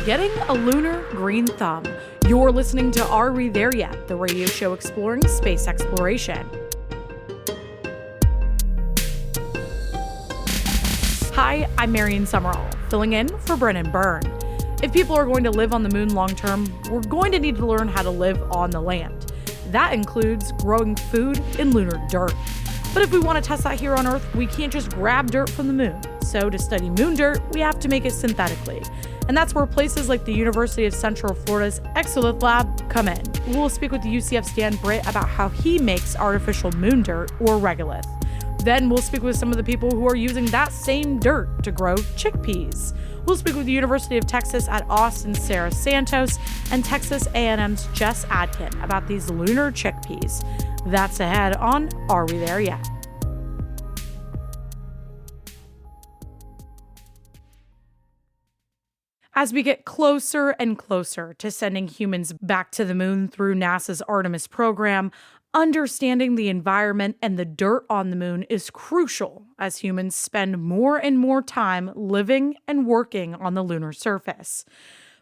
getting a lunar green thumb. You're listening to Are We There Yet?, the radio show exploring space exploration. Hi, I'm Marion Summerall, filling in for Brennan Byrne. If people are going to live on the moon long term, we're going to need to learn how to live on the land. That includes growing food in lunar dirt. But if we want to test that here on Earth, we can't just grab dirt from the moon. So to study moon dirt, we have to make it synthetically. And that's where places like the University of Central Florida's Exolith Lab come in. We'll speak with the UCF's Dan Britt about how he makes artificial moon dirt, or regolith. Then we'll speak with some of the people who are using that same dirt to grow chickpeas. We'll speak with the University of Texas at Austin's Sarah Santos and Texas A&M's Jess Adkin about these lunar chickpeas. That's ahead on Are We There Yet? As we get closer and closer to sending humans back to the moon through NASA's Artemis program, understanding the environment and the dirt on the moon is crucial as humans spend more and more time living and working on the lunar surface.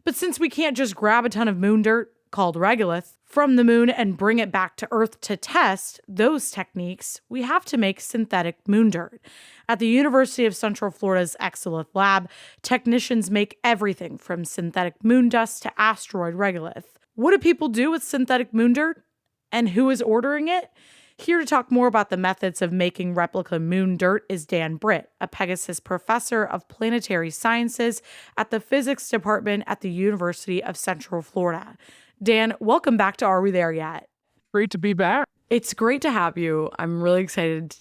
But since we can't just grab a ton of moon dirt, called regolith, from the moon and bring it back to Earth to test those techniques, we have to make synthetic moon dirt. At the University of Central Florida's Exolith Lab, technicians make everything from synthetic moon dust to asteroid regolith. What do people do with synthetic moon dirt? And who is ordering it? Here to talk more about the methods of making replica moon dirt is Dan Britt, a Pegasus professor of planetary sciences at the physics department at the University of Central Florida. Dan, welcome back to Are We There Yet? Great to be back. It's great to have you. I'm really excited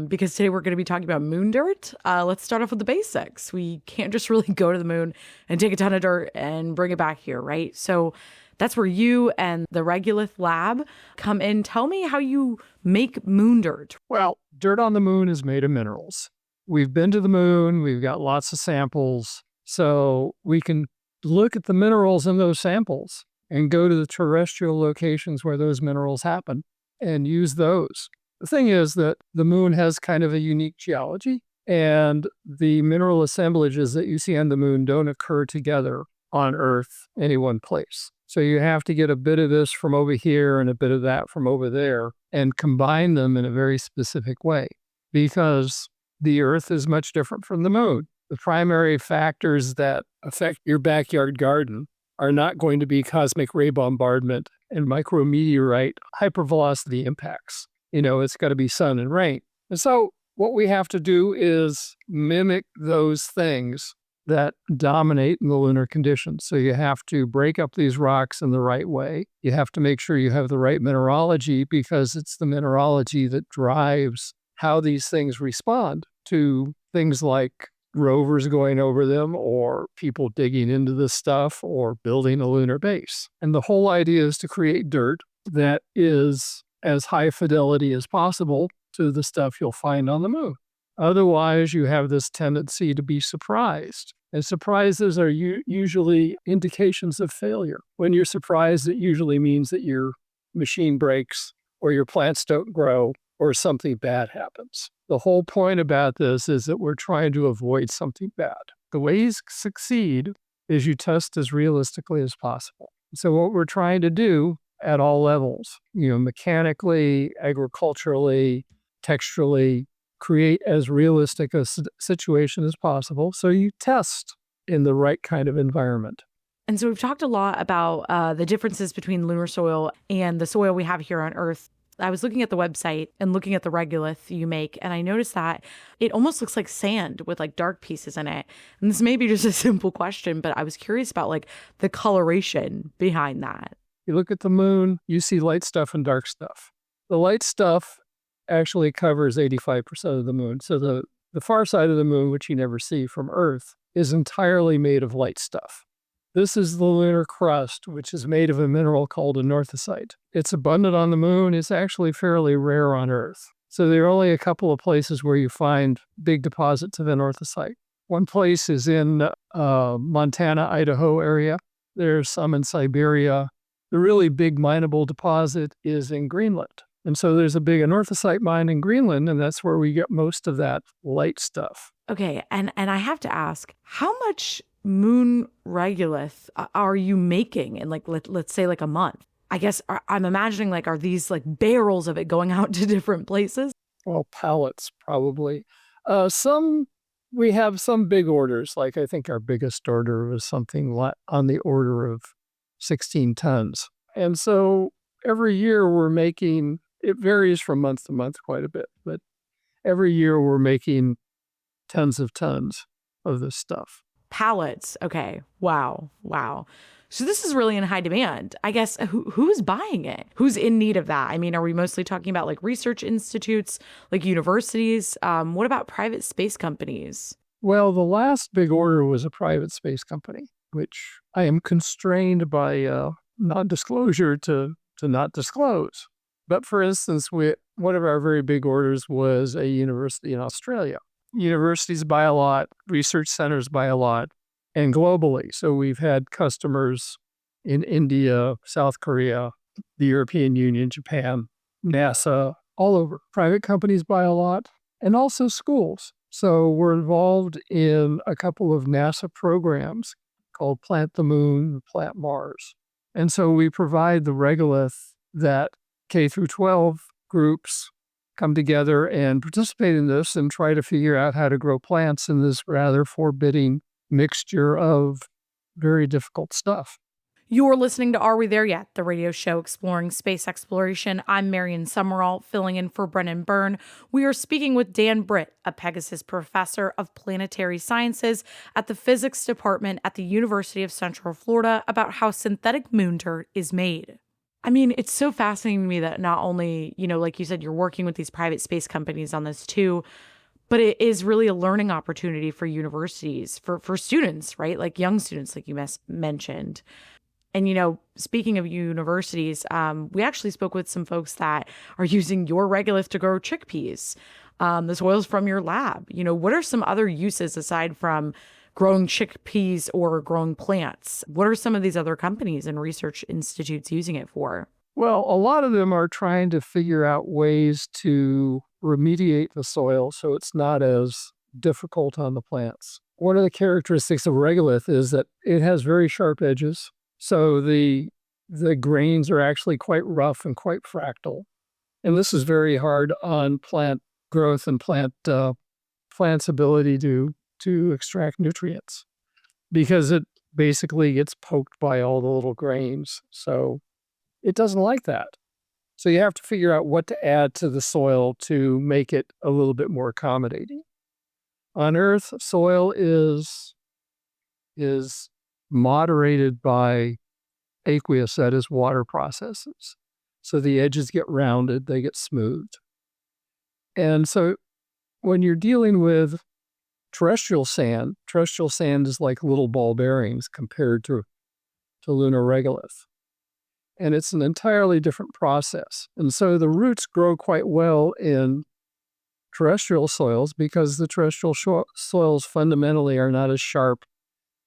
because today we're going to be talking about moon dirt. Let's start off with the basics. We can't just really go to the moon and take a ton of dirt and bring it back here, right? So that's where you and the Regolith Lab come in. Tell me how you make moon dirt. Well, dirt on the moon is made of minerals. We've been to the moon. We've got lots of samples. So we can look at the minerals in those samples and go to the terrestrial locations where those minerals happen and use those. The thing is that the moon has kind of a unique geology, and the mineral assemblages that you see on the moon don't occur together on Earth, any one place. So you have to get a bit of this from over here and a bit of that from over there and combine them in a very specific way, because the Earth is much different from the moon. The primary factors that affect your backyard garden are not going to be cosmic ray bombardment and micrometeorite hypervelocity impacts. It's got to be sun and rain. And so what we have to do is mimic those things that dominate in the lunar conditions. So you have to break up these rocks in the right way. You have to make sure you have the right mineralogy, because it's the mineralogy that drives how these things respond to things like rovers going over them, or people digging into this stuff, or building a lunar base. And the whole idea is to create dirt that is as high fidelity as possible to the stuff you'll find on the moon. Otherwise, you have this tendency to be surprised. And surprises are usually indications of failure. When you're surprised, it usually means that your machine breaks, or your plants don't grow, or something bad happens. The whole point about this is that we're trying to avoid something bad. The way you succeed is you test as realistically as possible. So what we're trying to do at all levels, mechanically, agriculturally, texturally, create as realistic a situation as possible. So you test in the right kind of environment. And so we've talked a lot about the differences between lunar soil and the soil we have here on Earth. I was looking at the website and looking at the regolith you make, and I noticed that it almost looks like sand with like dark pieces in it. And this may be just a simple question, but I was curious about like the coloration behind that. You look at the moon, you see light stuff and dark stuff. The light stuff actually covers 85% of the moon. So the far side of the moon, which you never see from Earth, is entirely made of light stuff. This is the lunar crust, which is made of a mineral called anorthosite. It's abundant on the moon. It's actually fairly rare on Earth. So there are only a couple of places where you find big deposits of anorthosite. One place is in Montana, Idaho area. There's some in Siberia. The really big mineable deposit is in Greenland. And so there's a big anorthosite mine in Greenland, and that's where we get most of that light stuff. Okay, and I have to ask, how much moon regolith are you making in like let's say like a month? I guess I'm imagining like are these like barrels of it going out to different places? Well, pallets probably. Some we have some big orders. Like I think our biggest order was something on the order of 16 tons. And so every year we're making. It varies from month to month quite a bit, but every year we're making tons of tons of this stuff. Pallets. Okay. Wow. Wow. So this is really in high demand. I guess who's buying it? Who's in need of that? I mean, are we mostly talking about like research institutes, like universities? What about private space companies? Well, the last big order was a private space company, which I am constrained by non-disclosure to not disclose. But for instance, one of our very big orders was a university in Australia. Universities buy a lot, research centers buy a lot, and globally. So we've had customers in India, South Korea, the European Union, Japan, NASA, all over. Private companies buy a lot, and also schools. So we're involved in a couple of NASA programs called Plant the Moon, Plant Mars. And so we provide the regolith that K through 12 groups come together and participate in this and try to figure out how to grow plants in this rather forbidding mixture of very difficult stuff. You're listening to Are We There Yet? The radio show exploring space exploration. I'm Marion Summerall, filling in for Brennan Byrne. We are speaking with Dan Britt, a Pegasus professor of planetary sciences at the physics department at the University of Central Florida, about how synthetic moon dirt is made. I mean, it's so fascinating to me that not only, like you said, you're working with these private space companies on this too, but it is really a learning opportunity for universities, for students, right? Like young students, like you mentioned. And, speaking of universities, we actually spoke with some folks that are using your regolith to grow chickpeas. The soil's from your lab. What are some other uses aside from growing chickpeas or growing plants? What are some of these other companies and research institutes using it for? Well, a lot of them are trying to figure out ways to remediate the soil so it's not as difficult on the plants. One of the characteristics of regolith is that it has very sharp edges. So the grains are actually quite rough and quite fractal. And this is very hard on plant growth and plant's ability to extract nutrients because it basically gets poked by all the little grains. So it doesn't like that. So you have to figure out what to add to the soil to make it a little bit more accommodating. On Earth, soil is moderated by aqueous, that is water processes. So the edges get rounded, they get smoothed. And so when you're dealing with terrestrial sand is like little ball bearings compared to lunar regolith. And it's an entirely different process. And so the roots grow quite well in terrestrial soils because the terrestrial soils fundamentally are not as sharp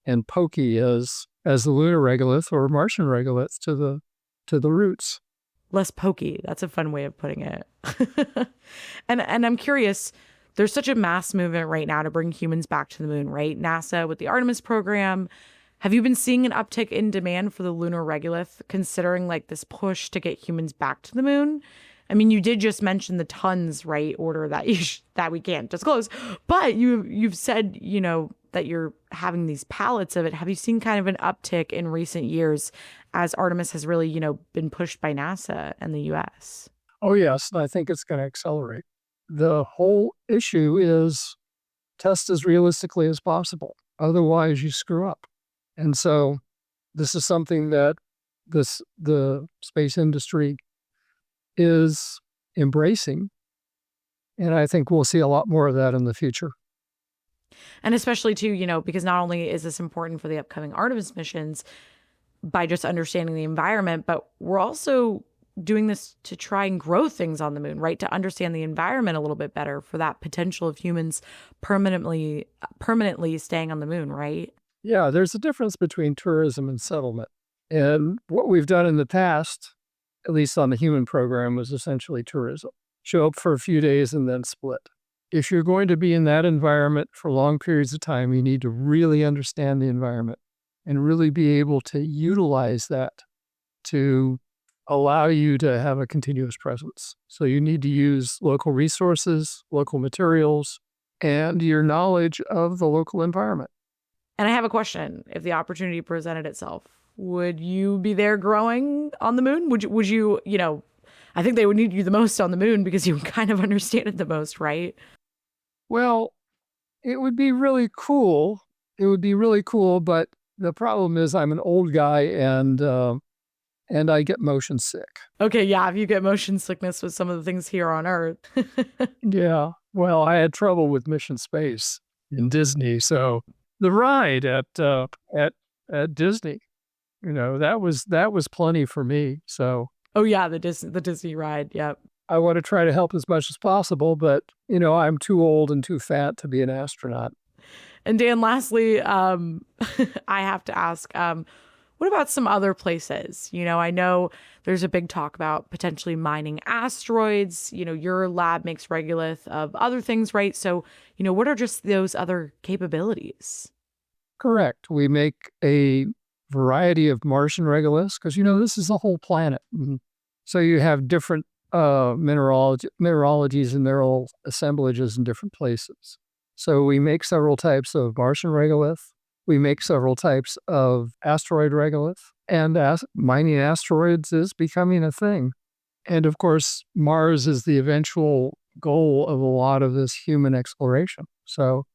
and pokey as the lunar regolith or Martian regolith to the roots. Less pokey. That's a fun way of putting it. And I'm curious, there's such a mass movement right now to bring humans back to the moon, right? NASA with the Artemis program. Have you been seeing an uptick in demand for the lunar regolith, considering like this push to get humans back to the moon? I mean, you did just mention the tons, right, order that that we can't disclose, but you've said, that you're having these pallets of it. Have you seen kind of an uptick in recent years as Artemis has really, been pushed by NASA and the US? Oh, yes. And I think it's going to accelerate. The whole issue is test as realistically as possible. Otherwise, you screw up. And so this is something that the space industry is embracing. And I think we'll see a lot more of that in the future. And especially too, because not only is this important for the upcoming Artemis missions by just understanding the environment, but we're also doing this to try and grow things on the moon, right? To understand the environment a little bit better for that potential of humans permanently staying on the moon, right? Yeah, there's a difference between tourism and settlement. And what we've done in the past, at least on the human program, was essentially tourism. Show up for a few days and then split. if you're going to be in that environment for long periods of time, you need to really understand the environment and really be able to utilize that to allow you to have a continuous presence. So you need to use local resources, local materials, and your knowledge of the local environment. And I have a question. If the opportunity presented itself, would you be there growing on the moon? Would you, I think they would need you the most on the moon because you kind of understand it the most, right? Well, it would be really cool. It would be really cool, but the problem is I'm an old guy and I get motion sick. Okay, yeah, if you get motion sickness with some of the things here on Earth. Yeah. Well, I had trouble with Mission Space in Disney, so the ride at Disney, that was plenty for me. So Oh yeah, the Disney ride. Yep. I want to try to help as much as possible, but I'm too old and too fat to be an astronaut. And Dan, lastly, I have to ask, what about some other places? I know there's a big talk about potentially mining asteroids. Your lab makes regolith of other things, right? So, what are just those other capabilities? Correct. We make a variety of Martian regoliths because, this is a whole planet. So you have different mineralogies and mineral assemblages in different places. So we make several types of Martian regolith. We make several types of asteroid regolith. And mining asteroids is becoming a thing. And of course, Mars is the eventual goal of a lot of this human exploration. So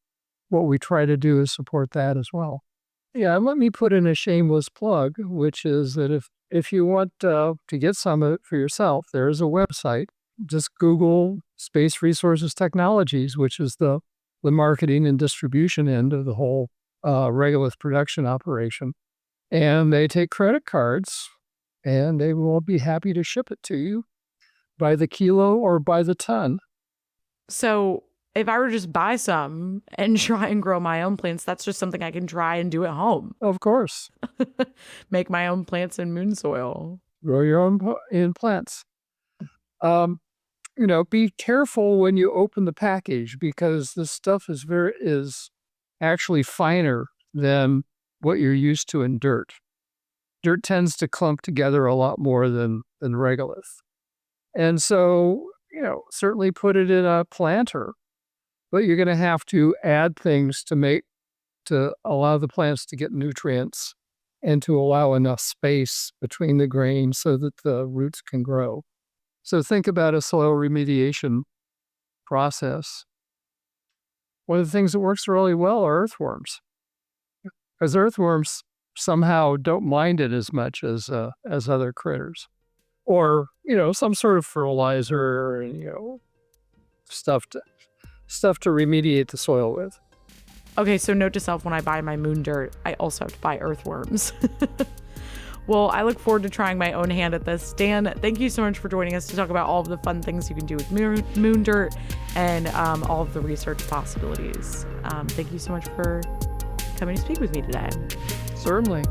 what we try to do is support that as well. Yeah, and let me put in a shameless plug, which is that if you want to get some of it for yourself, there is a website. Just Google Space Resources Technologies, which is the marketing and distribution end of the whole regolith production operation. And they take credit cards, and they will be happy to ship it to you by the kilo or by the ton. So if I were to just buy some and try and grow my own plants, that's just something I can try and do at home. Of course. Make my own plants in moon soil. Grow your own in plants. Be careful when you open the package because this stuff is actually finer than what you're used to in dirt. Dirt tends to clump together a lot more than regolith. And so, certainly put it in a planter, but you're going to have to add things to allow the plants to get nutrients and to allow enough space between the grains so that the roots can grow. So think about a soil remediation process. One of the things that works really well are earthworms, because earthworms somehow don't mind it as much as other critters, or some sort of fertilizer, stuff to remediate the soil with. Okay, so note to self: when I buy my moon dirt, I also have to buy earthworms. Well, I look forward to trying my own hand at this. Dan, thank you so much for joining us to talk about all of the fun things you can do with moon dirt and all of the research possibilities. Thank you so much for coming to speak with me today. Certainly.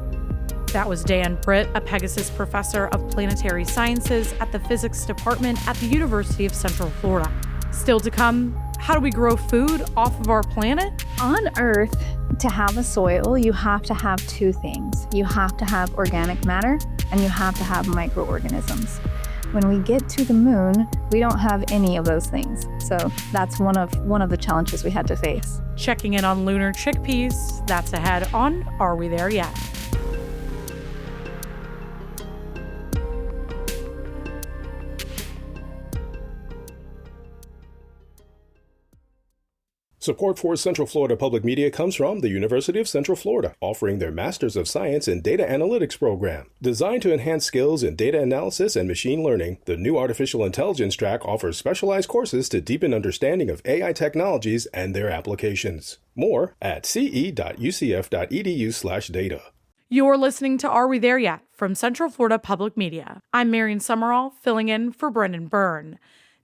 That was Dan Britt, a Pegasus professor of planetary sciences at the physics department at the University of Central Florida. Still to come, how do we grow food off of our planet? On Earth, to have a soil, you have to have two things. You have to have organic matter and you have to have microorganisms. When we get to the moon, we don't have any of those things. So that's one of the challenges we had to face. Checking in on lunar chickpeas. That's ahead on Are We There Yet? Support for Central Florida Public Media comes from the University of Central Florida, offering their Masters of Science in Data Analytics program. Designed to enhance skills in data analysis and machine learning, the new Artificial Intelligence track offers specialized courses to deepen understanding of AI technologies and their applications. More at ce.ucf.edu/data. You're listening to Are We There Yet? From Central Florida Public Media. I'm Marian Summerall, filling in for Brendan Byrne.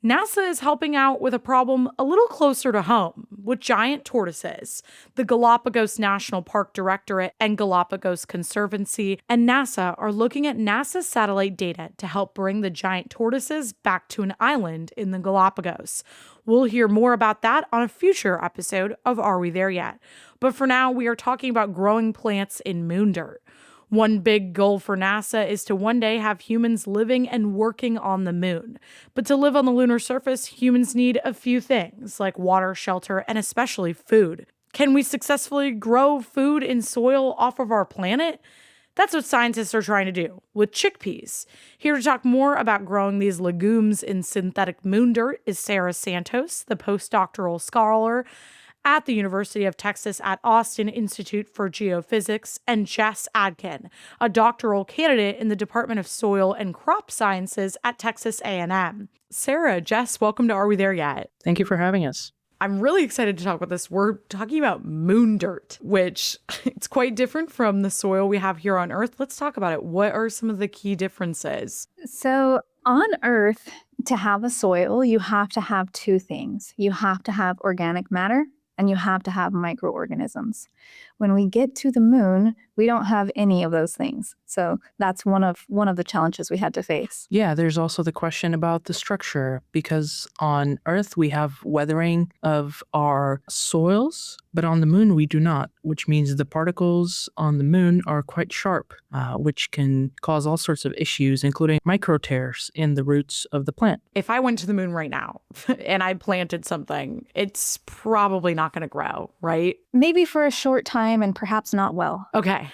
NASA is helping out with a problem a little closer to home with giant tortoises. The Galapagos National Park Directorate and Galapagos Conservancy and NASA are looking at NASA satellite data to help bring the giant tortoises back to an island in the Galapagos. We'll hear more about that on a future episode of Are We There Yet? But for now, we are talking about growing plants in moon dirt. One big goal for NASA is to one day have humans living and working on the moon. But to live on the lunar surface, humans need a few things like water, shelter, and especially food. Can we successfully grow food in soil off of our planet? That's what scientists are trying to do with chickpeas. Here to talk more about growing these legumes in synthetic moon dirt is Sarah Santos, the postdoctoral scholar at the University of Texas at Austin Institute for Geophysics, and Jess Adkin, a doctoral candidate in the Department of Soil and Crop Sciences at Texas A&M. Sarah, Jess, welcome to Are We There Yet? Thank you for having us. I'm really excited to talk about this. We're talking about moon dirt, which it's quite different from the soil we have here on Earth. Let's talk about it. What are some of the key differences? So on Earth, to have a soil, you have to have two things. You have to have organic matter and you have to have microorganisms. When we get to the moon, we don't have any of those things. So that's one of the challenges we had to face. Yeah, there's also the question about the structure, because on Earth we have weathering of our soils, but on the moon we do not, which means the particles on the moon are quite sharp, which can cause all sorts of issues, including micro tears in the roots of the plant. If I went to the moon right now and I planted something, it's probably not going to grow, right? Maybe for a short time and perhaps not well. Okay.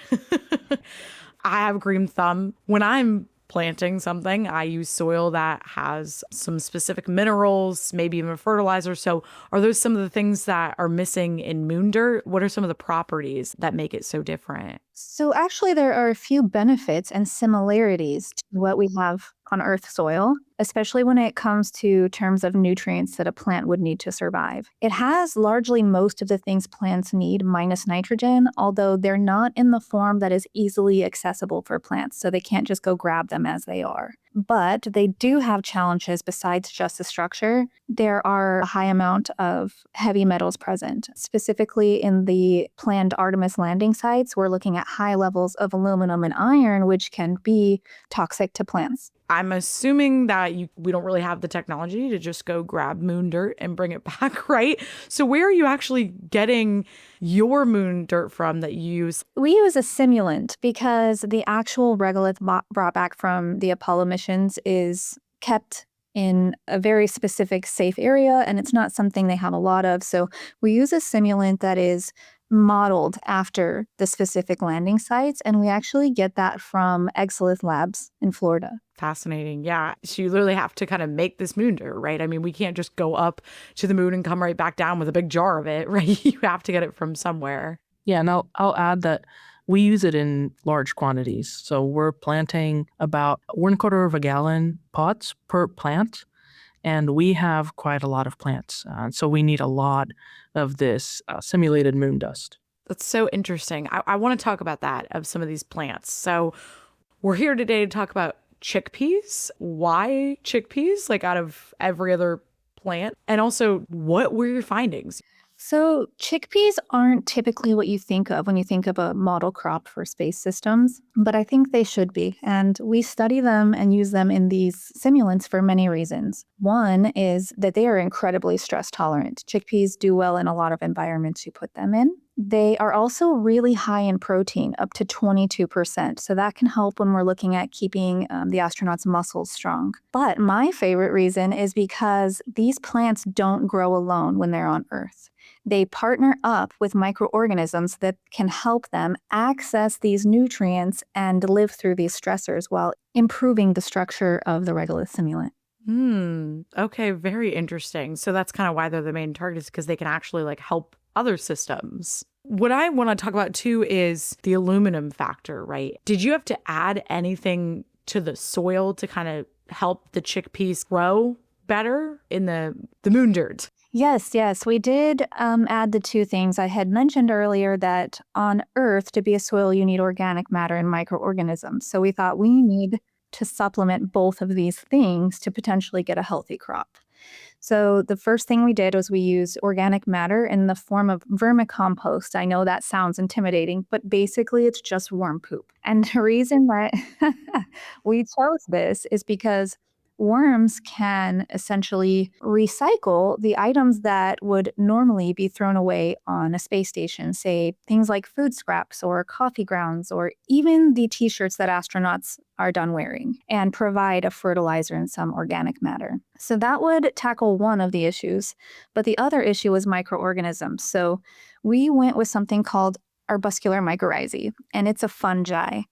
I have a green thumb. When I'm planting something, I use soil that has some specific minerals, maybe even fertilizer. So are those some of the things that are missing in moon dirt? What are some of the properties that make it so different? So actually, there are a few benefits and similarities to what we have on Earth soil, especially when it comes to terms of nutrients that a plant would need to survive. It has largely most of the things plants need minus nitrogen, although they're not in the form that is easily accessible for plants, so they can't just go grab them as they are. But they do have challenges besides just the structure. There are a high amount of heavy metals present. Specifically in the planned Artemis landing sites, we're looking at high levels of aluminum and iron, which can be toxic to plants. I'm assuming that we don't really have the technology to just go grab moon dirt and bring it back, right? So where are you actually getting your moon dirt from that you use? We use a simulant because the actual regolith brought back from the Apollo missions is kept in a very specific safe area, and it's not something they have a lot of. So we use a simulant that is modeled after the specific landing sites, and we actually get that from Exolith Labs in Florida. Fascinating. Yeah. So you literally have to kind of make this moon dirt, right? I mean, we can't just go up to the moon and come right back down with a big jar of it, right? You have to get it from somewhere. Yeah, and I'll add that we use it in large quantities. So we're planting about 1/4 of a gallon pots per plant, and we have quite a lot of plants. So we need a lot of this simulated moon dust. That's so interesting. I want to talk about that, of some of these plants. So we're here today to talk about chickpeas. Why chickpeas, like out of every other plant? And also, what were your findings? So chickpeas aren't typically what you think of when you think of a model crop for space systems, but I think they should be. And we study them and use them in these simulants for many reasons. One is that they are incredibly stress tolerant. Chickpeas do well in a lot of environments you put them in. They are also really high in protein, up to 22%. So that can help when we're looking at keeping the astronauts' muscles strong. But my favorite reason is because these plants don't grow alone when they're on Earth. They partner up with microorganisms that can help them access these nutrients and live through these stressors while improving the structure of the regolith simulant. Okay, very interesting. So that's kind of why they're the main targets, because they can actually like help other systems. What I want to talk about too is the aluminum factor, right? Did you have to add anything to the soil to kind of help the chickpeas grow better in the moon dirt? Yes, we did add the two things. I had mentioned earlier that on Earth, to be a soil, you need organic matter and microorganisms. So we thought we need to supplement both of these things to potentially get a healthy crop. So the first thing we did was we used organic matter in the form of vermicompost. I know that sounds intimidating, but basically it's just worm poop. And the reason that we chose this is because worms can essentially recycle the items that would normally be thrown away on a space station, say things like food scraps or coffee grounds or even the t-shirts that astronauts are done wearing, and provide a fertilizer and some organic matter. So that would tackle one of the issues, but the other issue was microorganisms. So we went with something called arbuscular mycorrhizae, and it's a fungi.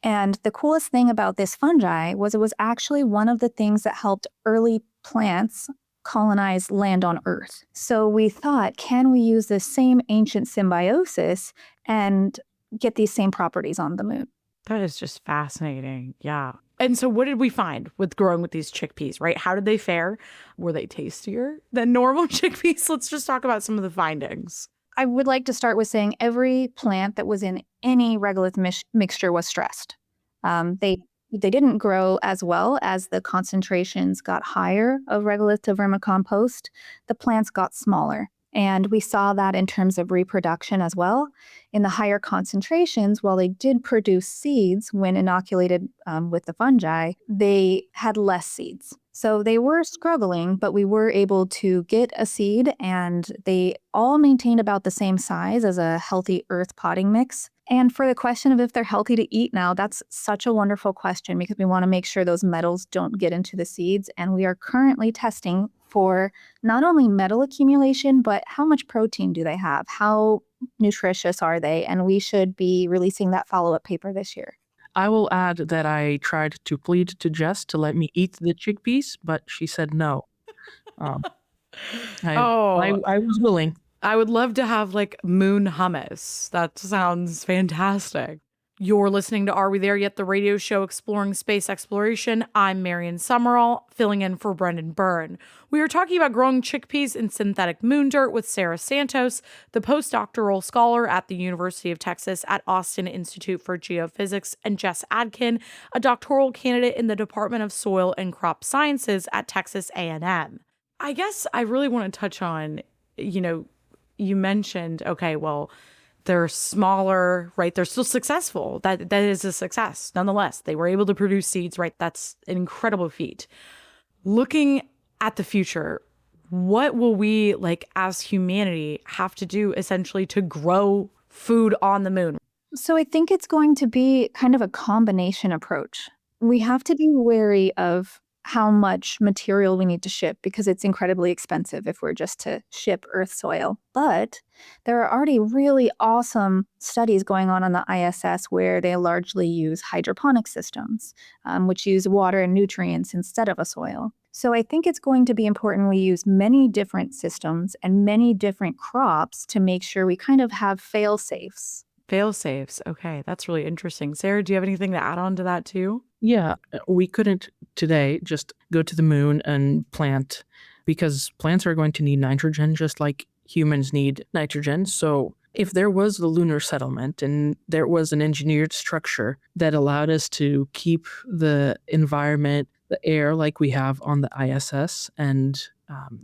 And the coolest thing about this fungi was it was actually one of the things that helped early plants colonize land on Earth. So we thought, can we use this same ancient symbiosis and get these same properties on the moon? That is just fascinating. Yeah. And so what did we find with growing with these chickpeas, right? How did they fare? Were they tastier than normal chickpeas? Let's just talk about some of the findings. I would like to start with saying every plant that was in any regolith mixture was stressed. They didn't grow as well as the concentrations got higher of regolith to vermicompost. The plants got smaller. And we saw that in terms of reproduction as well. In the higher concentrations, while they did produce seeds when inoculated with the fungi, they had less seeds. So they were struggling, but we were able to get a seed, and they all maintained about the same size as a healthy earth potting mix. And for the question of if they're healthy to eat now, that's such a wonderful question because we want to make sure those metals don't get into the seeds. And we are currently testing for not only metal accumulation, but how much protein do they have? How nutritious are they? And we should be releasing that follow-up paper this year. I will add that I tried to plead to Jess to let me eat the chickpeas, but she said no. Um, I was willing. I would love to have like moon hummus. That sounds fantastic. You're listening to Are We There Yet? The radio show exploring space exploration. I'm Marion Summerall, filling in for Brendan Byrne. We are talking about growing chickpeas in synthetic moon dirt with Sarah Santos, the postdoctoral scholar at the University of Texas at Austin Institute for Geophysics, and Jess Adkin, a doctoral candidate in the Department of Soil and Crop Sciences at Texas A&M. I guess I really want to touch on, you mentioned, okay, well, they're smaller, right? They're still successful. That is a success. Nonetheless, they were able to produce seeds, right? That's an incredible feat. Looking at the future, what will we, like, as humanity, have to do essentially to grow food on the moon? So I think it's going to be kind of a combination approach. We have to be wary of how much material we need to ship because it's incredibly expensive if we're just to ship Earth soil. But there are already really awesome studies going on the ISS where they largely use hydroponic systems, which use water and nutrients instead of a soil. So I think it's going to be important we use many different systems and many different crops to make sure we kind of have fail-safes. Fail-safes. Okay, that's really interesting. Sarah, do you have anything to add on to that too? Yeah, we couldn't today just go to the moon and plant because plants are going to need nitrogen just like humans need nitrogen. So if there was the lunar settlement and there was an engineered structure that allowed us to keep the environment, the air like we have on the ISS, and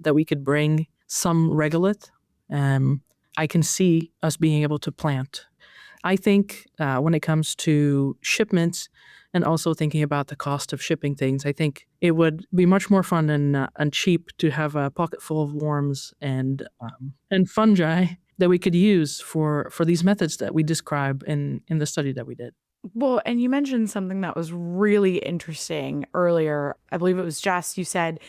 that we could bring some regolith, I can see us being able to plant. I think when it comes to shipments and also thinking about the cost of shipping things, I think it would be much more fun and cheap to have a pocket full of worms and fungi that we could use for these methods that we describe in the study that we did. Well, and you mentioned something that was really interesting earlier. I believe it was Jess. You said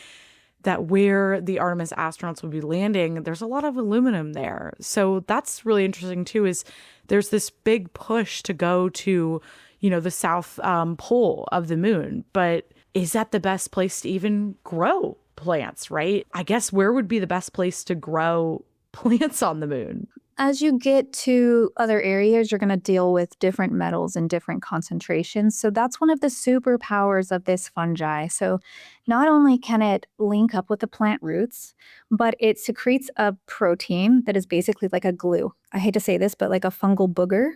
that where the Artemis astronauts would be landing, there's a lot of aluminum there. So that's really interesting too, is there's this big push to go to, the south pole of the moon. But is that the best place to even grow plants, right? I guess where would be the best place to grow plants on the moon? As you get to other areas, you're going to deal with different metals and different concentrations. So that's one of the superpowers of this fungi. So not only can it link up with the plant roots, but it secretes a protein that is basically like a glue. I hate to say this, but like a fungal booger.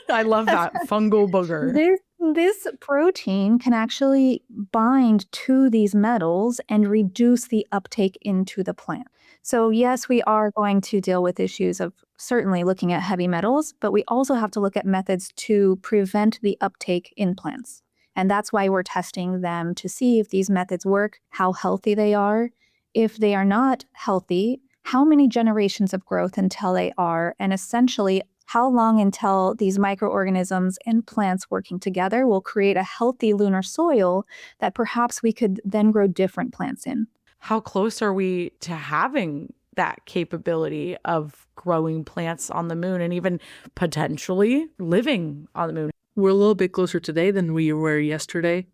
I love that. Fungal booger. This This protein can actually bind to these metals and reduce the uptake into the plant. So, yes, we are going to deal with issues of certainly looking at heavy metals, but we also have to look at methods to prevent the uptake in plants. And that's why we're testing them to see if these methods work, how healthy they are. If they are not healthy, how many generations of growth until they are, and essentially how long until these microorganisms and plants working together will create a healthy lunar soil that perhaps we could then grow different plants in. How close are we to having that capability of growing plants on the moon and even potentially living on the moon? We're a little bit closer today than we were yesterday.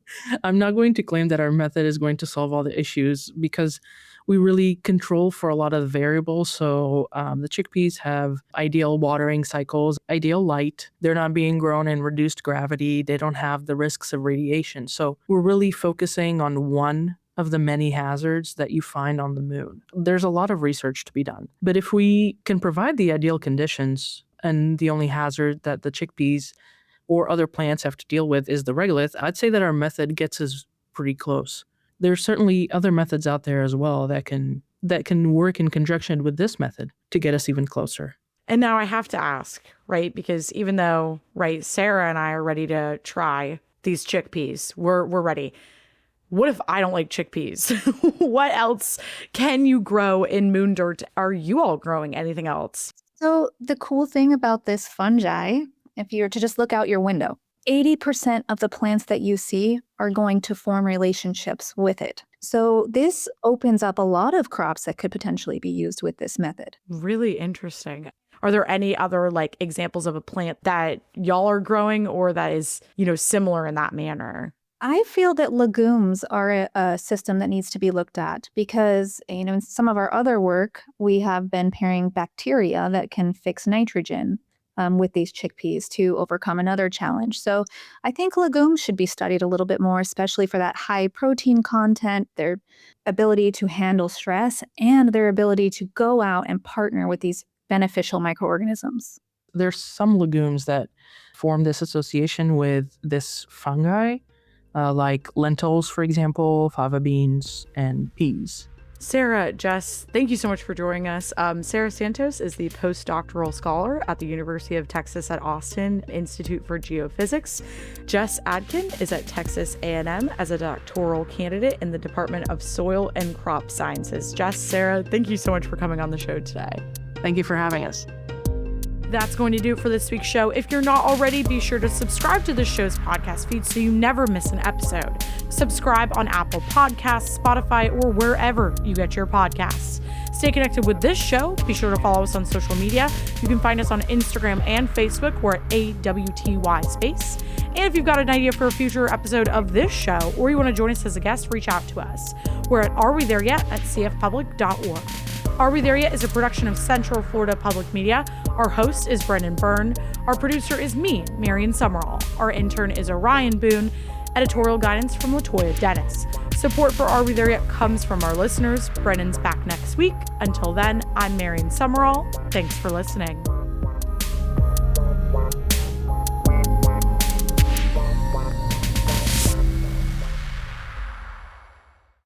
I'm not going to claim that our method is going to solve all the issues because we really control for a lot of the variables. So the chickpeas have ideal watering cycles, ideal light. They're not being grown in reduced gravity. They don't have the risks of radiation. So we're really focusing on one of the many hazards that you find on the moon. There's a lot of research to be done. But if we can provide the ideal conditions and the only hazard that the chickpeas or other plants have to deal with is the regolith, I'd say that our method gets us pretty close. There's certainly other methods out there as well that can work in conjunction with this method to get us even closer. And now I have to ask, right? Because even though, right, Sarah and I are ready to try these chickpeas, we're ready. What if I don't like chickpeas? What else can you grow in moon dirt? Are you all growing anything else? So the cool thing about this fungi, if you were to just look out your window, 80% of the plants that you see are going to form relationships with it. So this opens up a lot of crops that could potentially be used with this method. Really interesting. Are there any other like examples of a plant that y'all are growing or that is, similar in that manner? I feel that legumes are a system that needs to be looked at because, in some of our other work, we have been pairing bacteria that can fix nitrogen with these chickpeas to overcome another challenge. So I think legumes should be studied a little bit more, especially for that high protein content, their ability to handle stress, and their ability to go out and partner with these beneficial microorganisms. There's some legumes that form this association with this fungi, like lentils, for example, fava beans, and peas. Sarah, Jess, thank you so much for joining us. Sarah Santos is the postdoctoral scholar at the University of Texas at Austin Institute for Geophysics. Jess Adkin is at Texas A&M as a doctoral candidate in the Department of Soil and Crop Sciences. Jess, Sarah, thank you so much for coming on the show today. Thank you for having us. That's going to do it for this week's show. If you're not already, be sure to subscribe to the show's podcast feed so you never miss an episode. Subscribe on Apple Podcasts, Spotify, or wherever you get your podcasts. Stay connected with this show. Be sure to follow us on social media. You can find us on Instagram and Facebook. We're at AWTY Space. And if you've got an idea for a future episode of this show, or you want to join us as a guest, reach out to us. We're at arewethereYet@cfpublic.org. Are We There Yet is a production of Central Florida Public Media. Our host is Brendan Byrne. Our producer is me, Marion Summerall. Our intern is Orion Boone. Editorial guidance from LaToya Dennis. Support for Are We There Yet comes from our listeners. Brendan's back next week. Until then, I'm Marion Summerall. Thanks for listening.